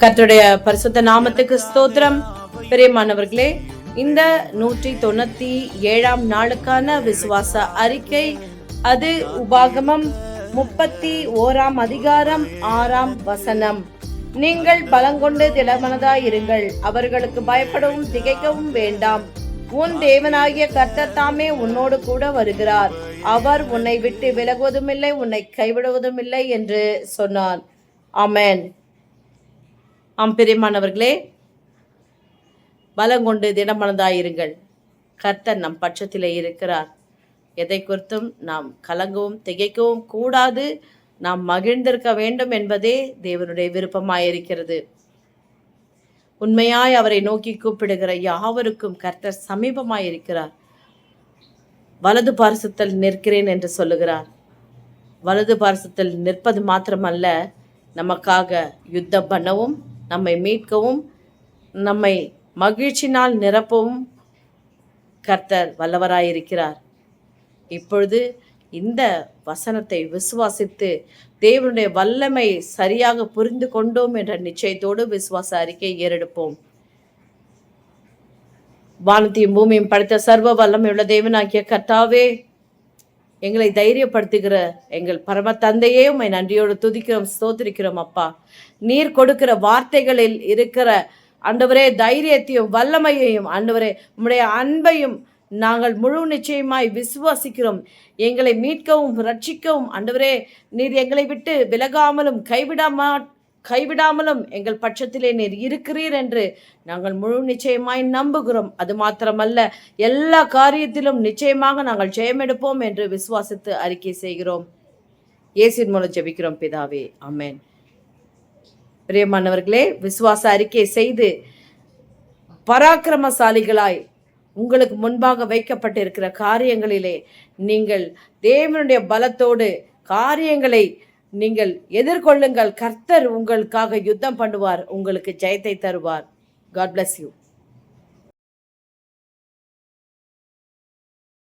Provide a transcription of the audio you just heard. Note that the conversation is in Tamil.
கர்த்தருடைய பரிசுத்த நாமத்துக்கு ஸ்தோத்திரம். பிரியமானவர்களே, இந்த 197ஆம் நாளுக்கான விசுவாச அறிக்கை, அது உபாகமம் 31ஆம் அதிகாரம் 6ஆம் வசனம். நீங்கள் பலங்கொண்டு திடமனதாயிருங்கள், அவர்களுக்கு பயப்படவும் திகைக்கவும் வேண்டாம். உன் தேவனாகிய கர்த்தர் தாமே உன்னோடு கூட வருகிறார். அவர் உன்னை விட்டு விலகுவதுமில்லை, உன்னை கைவிடுவதுமில்லை என்று சொன்னார். ஆமென். பிரியமானவர்களே, பலங்கொண்டு திடமனதாயிருங்கள். கர்த்தர் நம் பட்சத்திலே இருக்கிறார். எதை குறித்தும் நாம் கலங்கவும் திகைக்கவும் கூடாது. நாம் மகிழ்ந்திருக்க வேண்டும் என்பதே தேவனுடைய விருப்பமாயிருக்கிறது. உண்மையாய் அவரை நோக்கி கூப்பிடுகிற யாவருக்கும் கர்த்தர் சமீபமாயிருக்கிறார். வலது பார்சத்தில் நிற்கிறேன் என்று சொல்லுகிறார். வலது பார்சத்தில் நிற்பது மாத்திரமல்ல, நமக்காக யுத்தம் பண்ணவும், நம்மை மீட்கவும், நம்மை மகிழ்ச்சினால் நிரப்பவும் கர்த்தர் வல்லவராயிருக்கிறார். இப்பொழுது இந்த வசனத்தை விசுவாசித்து தேவனுடைய வல்லமை சரியாக புரிந்து கொண்டோம் என்ற நிச்சயத்தோடு விசுவாச அறிக்கை ஏறெடுப்போம். வானத்தையும் பூமியும் படைத்த சர்வ வல்லமையுள்ள தேவனாகிய கர்த்தாவே, எங்களை தைரியப்படுத்துகிற எங்கள் பரம தந்தையே, உம்மை நன்றியோடு துதிக்கிறோம், ஸ்தோத்திரிக்கிறோம். அப்பா, நீர் கொடுக்கிற வார்த்தைகளில் இருக்கிற ஆண்டவரே தைரியத்தையும் வல்லமையையும், ஆண்டவரே உம்முடைய அன்பையும் நாங்கள் முழு நிச்சயமாய் விசுவாசிக்கிறோம். எங்களை மீட்கவும் ரட்சிக்கவும் ஆண்டவரே நீர் எங்களை விட்டு விலகாமலும் கைவிடாமலும் எங்கள் பட்சத்திலே நீர் இருக்கிறீர் என்று நாங்கள் முழு நிச்சயமாய் நம்புகிறோம். அது மாத்திரமல்ல, எல்லா காரியத்திலும் நிச்சயமாக நாங்கள் ஜெயமெடுப்போம் என்று விசுவாசித்து அறிக்கை செய்கிறோம். இயேசுவின் மூலம் ஜெபிக்கிறோம் பிதாவே, ஆமென். பிரியமானவர்களே, விசுவாச அறிக்கை செய்து பராக்கிரமசாலிகளாய் உங்களுக்கு முன்பாக வைக்கப்பட்டிருக்கிற காரியங்களிலே நீங்கள் தேவனுடைய பலத்தோடு காரியங்களை நீங்கள் எதிர்கொள்ளுங்கள். கர்த்தர் உங்களுக்காக யுத்தம் பண்ணுவார், உங்களுக்கு ஜெயத்தை தருவார். God bless you.